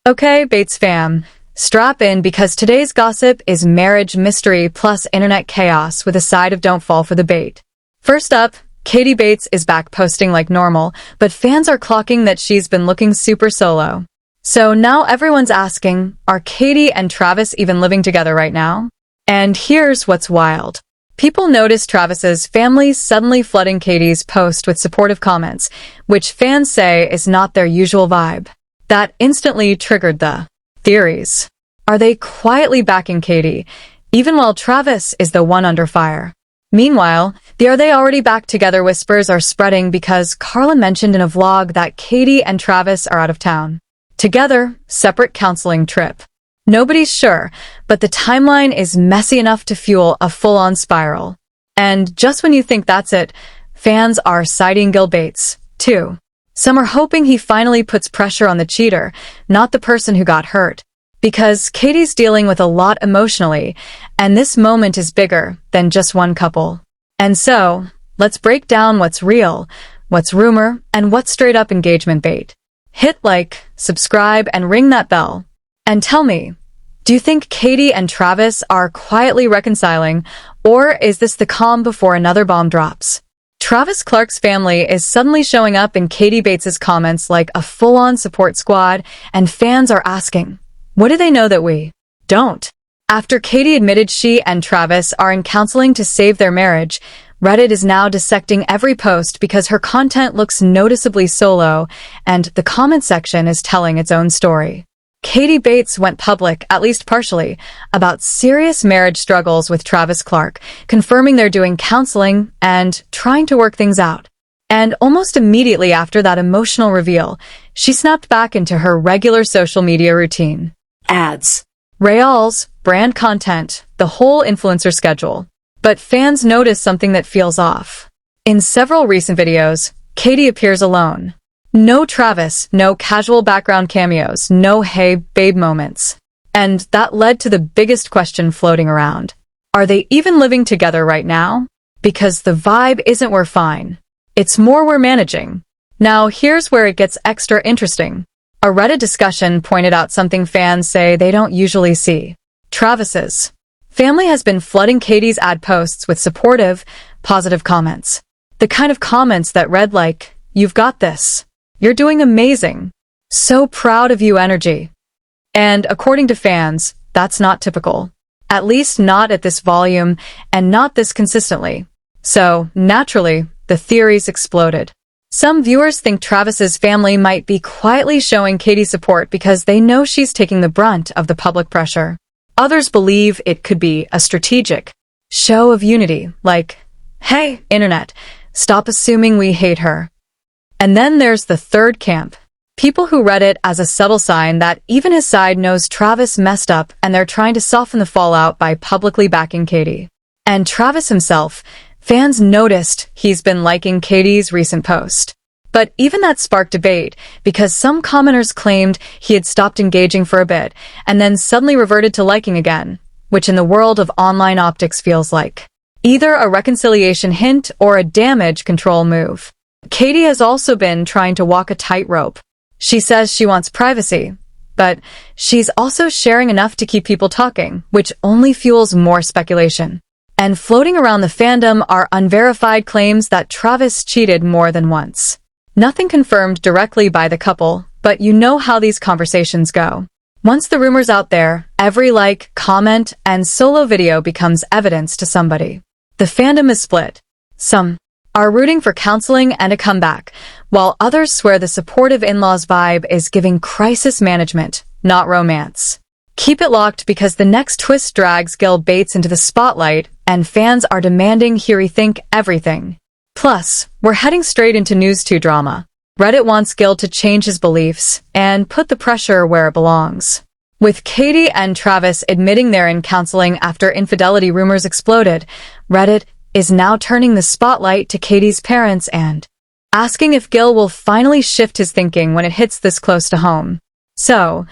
Okay, Bates fam, strap in because today's gossip is marriage mystery plus internet chaos with a side of don't fall for the bait. First up, Katie Bates is back posting like normal, but fans are clocking that she's been looking super solo. So now everyone's asking, are Katie and Travis even living together right now? And here's what's wild. People noticed Travis's family suddenly flooding Katie's post with supportive comments, which fans say is not their usual vibe. That instantly triggered the theories. Are they quietly backing Katie, even while Travis is the one under fire? Meanwhile, the "are they already back together" whispers are spreading because Carla mentioned in a vlog that Katie and Travis are out of town. Together, separate counseling trip. Nobody's sure, but the timeline is messy enough to fuel a full-on spiral. And just when you think that's it, fans are citing Gil Bates, too. Some are hoping he finally puts pressure on the cheater, not the person who got hurt. Because Katie's dealing with a lot emotionally, and this moment is bigger than just one couple. And so, let's break down what's real, what's rumor, and what's straight-up engagement bait. Hit like, subscribe, and ring that bell. And tell me, do you think Katie and Travis are quietly reconciling, or is this the calm before another bomb drops? Travis Clark's family is suddenly showing up in Katie Bates's comments like a full-on support squad, and fans are asking, what do they know that we don't? After Katie admitted she and Travis are in counseling to save their marriage, Reddit is now dissecting every post because her content looks noticeably solo, and the comment section is telling its own story. Katie Bates went public, at least partially, about serious marriage struggles with Travis Clark, confirming they're doing counseling and trying to work things out. And almost immediately after that emotional reveal, she snapped back into her regular social media routine. Ads, reels, brand content, the whole influencer schedule. But fans notice something that feels off. In several recent videos, Katie appears alone. No Travis, no casual background cameos, no "hey, babe" moments. And that led to the biggest question floating around. Are they even living together right now? Because the vibe isn't "we're fine." It's more "we're managing." Now, here's where it gets extra interesting. A Reddit discussion pointed out something fans say they don't usually see. Travis's family has been flooding Katie's ad posts with supportive, positive comments. The kind of comments that read like, "You've got this. You're doing amazing. So proud of you" energy. And according to fans, that's not typical. At least not at this volume and not this consistently. So, naturally, the theories exploded. Some viewers think Travis's family might be quietly showing Katie support because they know she's taking the brunt of the public pressure. Others believe it could be a strategic show of unity, like, "Hey, internet, stop assuming we hate her." And then there's the third camp. People who read it as a subtle sign that even his side knows Travis messed up and they're trying to soften the fallout by publicly backing Katie. And Travis himself, fans noticed he's been liking Katie's recent post. But even that sparked debate because some commenters claimed he had stopped engaging for a bit and then suddenly reverted to liking again, which in the world of online optics feels like either a reconciliation hint or a damage control move. Katie has also been trying to walk a tightrope. She says she wants privacy, but she's also sharing enough to keep people talking, which only fuels more speculation. And floating around the fandom are unverified claims that Travis cheated more than once. Nothing confirmed directly by the couple, but you know how these conversations go. Once the rumor's out there, every like, comment, and solo video becomes evidence to somebody. The fandom is split. Some are rooting for counseling and a comeback, while others swear the supportive in-laws vibe is giving crisis management, not romance. Keep it locked because the next twist drags Gil Bates into the spotlight, and fans are demanding he rethink everything. Plus, we're heading straight into News 2 drama. Reddit wants Gil to change his beliefs and put the pressure where it belongs. With Katie and Travis admitting they're in counseling after infidelity rumors exploded, Reddit is now turning the spotlight to Katie's parents and asking if Gil will finally shift his thinking when it hits this close to home. So,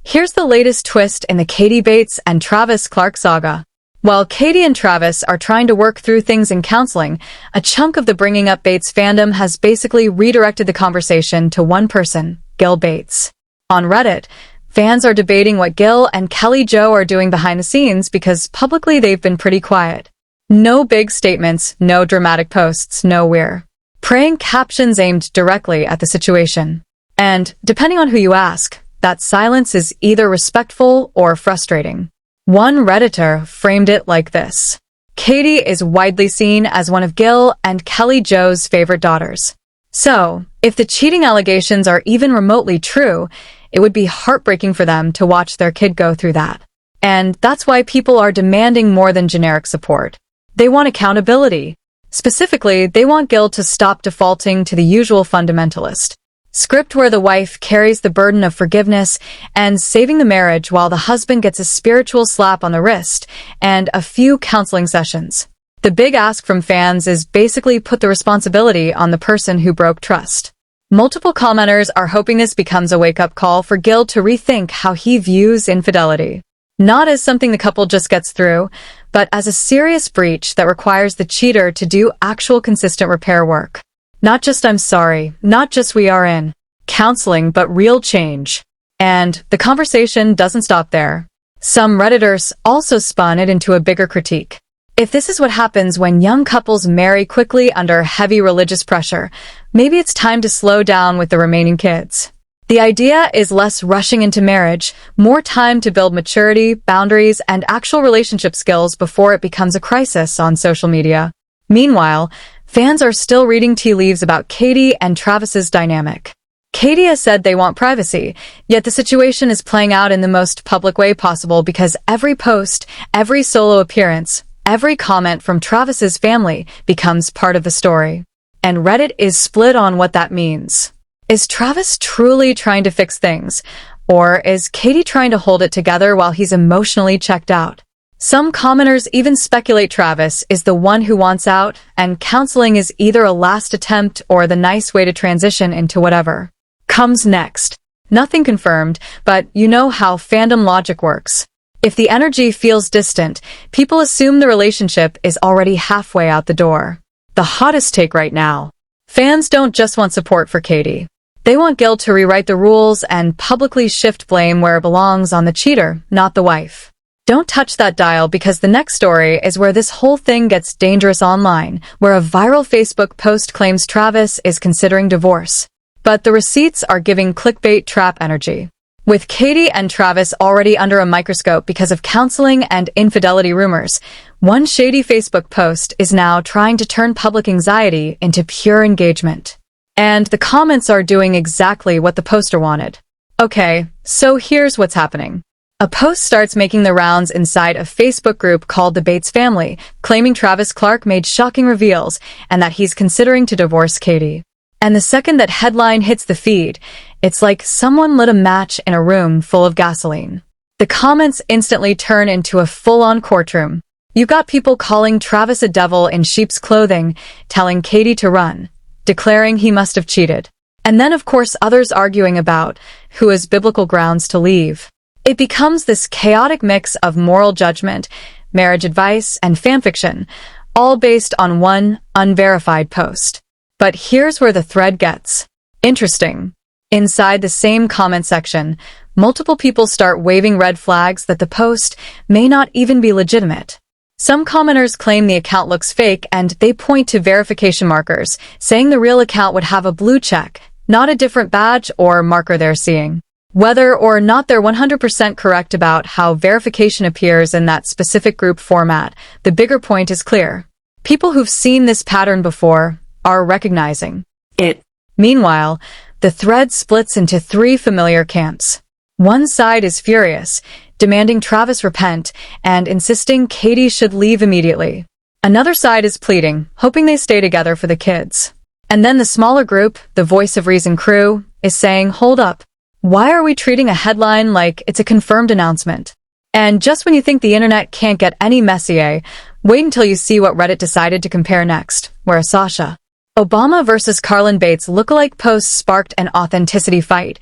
here's the latest twist in the Katie Bates and Travis Clark saga. While Katie and Travis are trying to work through things in counseling, a chunk of the Bringing Up Bates fandom has basically redirected the conversation to one person, Gil Bates. On Reddit, Fans are debating what Gil and Kelly Jo are doing behind the scenes because publicly they've been pretty quiet. No big statements, no dramatic posts, no we're praying captions aimed directly at the situation. And, depending on who you ask, that silence is either respectful or frustrating. One Redditor framed it like this: Katie is widely seen as one of Gil and Kelly Jo's favorite daughters. So, if the cheating allegations are even remotely true, it would be heartbreaking for them to watch their kid go through that. And that's why people are demanding more than generic support. They want accountability. Specifically, they want Gil to stop defaulting to the usual fundamentalist script where the wife carries the burden of forgiveness and saving the marriage while the husband gets a spiritual slap on the wrist and a few counseling sessions. The big ask from fans is basically put the responsibility on the person who broke trust. Multiple commenters are hoping this becomes a wake-up call for Gil to rethink how he views infidelity. Not as something the couple just gets through, but as a serious breach that requires the cheater to do actual consistent repair work. Not just "I'm sorry," not just "we are in counseling," but real change. And the conversation doesn't stop there. Some Redditors also spun it into a bigger critique. If this is what happens when young couples marry quickly under heavy religious pressure, maybe it's time to slow down with the remaining kids. The idea is less rushing into marriage, more time to build maturity, boundaries, and actual relationship skills before it becomes a crisis on social media. Meanwhile, fans are still reading tea leaves about Katie and Travis's dynamic. Katie has said they want privacy, yet the situation is playing out in the most public way possible because every post, every solo appearance, every comment from Travis's family becomes part of the story. And Reddit is split on what that means. Is Travis truly trying to fix things? Or is Katie trying to hold it together while he's emotionally checked out? Some commenters even speculate Travis is the one who wants out, and counseling is either a last attempt or the nice way to transition into whatever comes next. Nothing confirmed, but you know how fandom logic works. If the energy feels distant, people assume the relationship is already halfway out the door. The hottest take right now. Fans don't just want support for Katie. They want Gil to rewrite the rules and publicly shift blame where it belongs on the cheater, not the wife. Don't touch that dial because the next story is where this whole thing gets dangerous online, where a viral Facebook post claims Travis is considering divorce. But the receipts are giving clickbait trap energy. With Katie and Travis already under a microscope because of counseling and infidelity rumors, one shady Facebook post is now trying to turn public anxiety into pure engagement. And the comments are doing exactly what the poster wanted. Okay, so here's what's happening. A post starts making the rounds inside a Facebook group called The Bates Family, claiming Travis Clark made shocking reveals and that he's considering to divorce Katie. And the second that headline hits the feed, it's like someone lit a match in a room full of gasoline. The comments instantly turn into a full-on courtroom. You've got people calling Travis a devil in sheep's clothing, telling Katie to run, declaring he must have cheated. And then, of course, others arguing about who has biblical grounds to leave. It becomes this chaotic mix of moral judgment, marriage advice, and fanfiction, all based on one unverified post. But here's where the thread gets interesting. Inside the same comment section, multiple people start waving red flags that the post may not even be legitimate. Some commenters claim the account looks fake and they point to verification markers, saying the real account would have a blue check, not a different badge or marker they're seeing. Whether or not they're 100% correct about how verification appears in that specific group format, the bigger point is clear. People who've seen this pattern before are recognizing it. Meanwhile, the thread splits into three familiar camps. One side is furious, demanding Travis repent and insisting Katie should leave immediately. Another side is pleading, hoping they stay together for the kids. And then the smaller group, the Voice of Reason crew, is saying, hold up. Why are we treating a headline like it's a confirmed announcement? And just when you think the internet can't get any messier, wait until you see what Reddit decided to compare next, where a Sasha Obama versus Carlin Bates lookalike posts sparked an authenticity fight,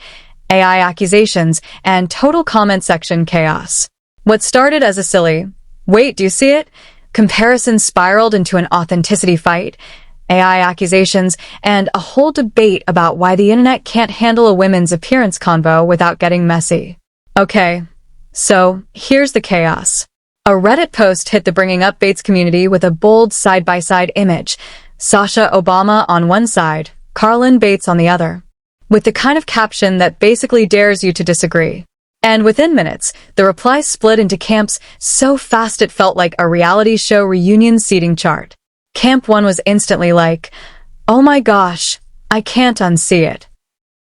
AI accusations, and total comment section chaos. What started as a silly, wait, do you see it? Comparison spiraled into an authenticity fight, AI accusations, and a whole debate about why the internet can't handle a women's appearance convo without getting messy. Okay, so here's the chaos. A Reddit post hit the Bringing Up Bates community with a bold side-by-side image. Sasha Obama on one side, Carlin Bates on the other, with the kind of caption that basically dares you to disagree. And within minutes, the replies split into camps so fast it felt like a reality show reunion seating chart. Camp 1 was instantly like, "Oh my gosh, I can't unsee it."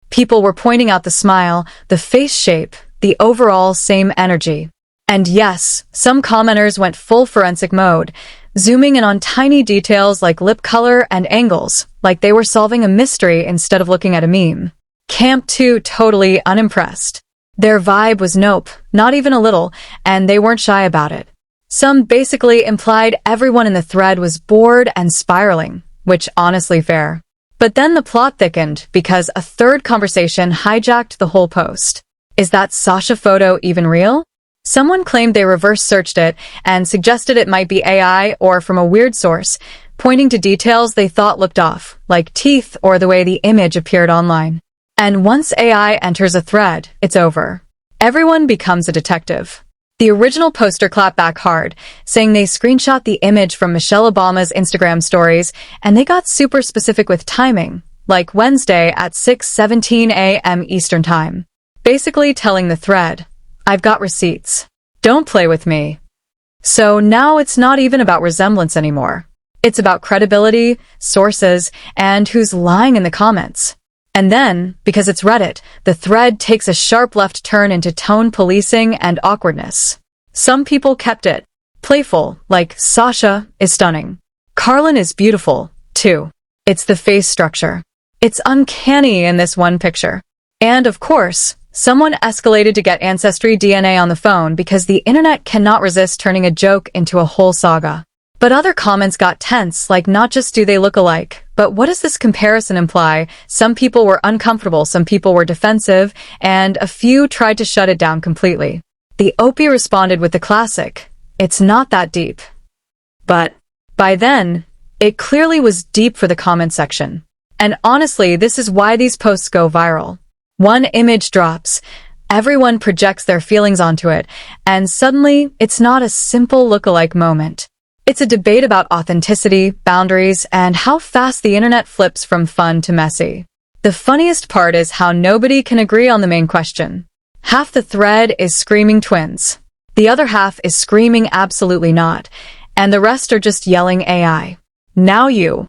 People were pointing out the smile, the face shape, the overall same energy. And yes, some commenters went full forensic mode, zooming in on tiny details like lip color and angles, like they were solving a mystery instead of looking at a meme. Camp 2 totally unimpressed. Their vibe was nope, not even a little, and they weren't shy about it. Some basically implied everyone in the thread was bored and spiraling, which honestly fair. But then the plot thickened because a third conversation hijacked the whole post. Is that Sasha photo even real? Someone claimed they reverse searched it and suggested it might be AI or from a weird source, pointing to details they thought looked off, like teeth or the way the image appeared online. And once AI enters a thread, it's over. Everyone becomes a detective. The original poster clapped back hard, saying they screenshot the image from Michelle Obama's Instagram stories, and they got super specific with timing, like Wednesday at 6:17 a.m. Eastern Time. Basically telling the thread, "I've got receipts. Don't play with me." So now it's not even about resemblance anymore. It's about credibility, sources, and who's lying in the comments. And then, because it's Reddit, the thread takes a sharp left turn into tone policing and awkwardness. Some people kept it playful, like Sasha is stunning. Carlin is beautiful, too. It's the face structure. It's uncanny in this one picture. And of course, someone escalated to get Ancestry DNA on the phone because the internet cannot resist turning a joke into a whole saga. But other comments got tense, like not just do they look alike, but what does this comparison imply? Some people were uncomfortable, some people were defensive, and a few tried to shut it down completely. The OP responded with the classic, "It's not that deep." But by then, it clearly was deep for the comment section. And honestly, this is why these posts go viral. One image drops, everyone projects their feelings onto it, and suddenly, it's not a simple look-alike moment. It's a debate about authenticity, boundaries, and how fast the internet flips from fun to messy. The funniest part is how nobody can agree on the main question. Half the thread is screaming twins. The other half is screaming absolutely not, and the rest are just yelling AI. Now you.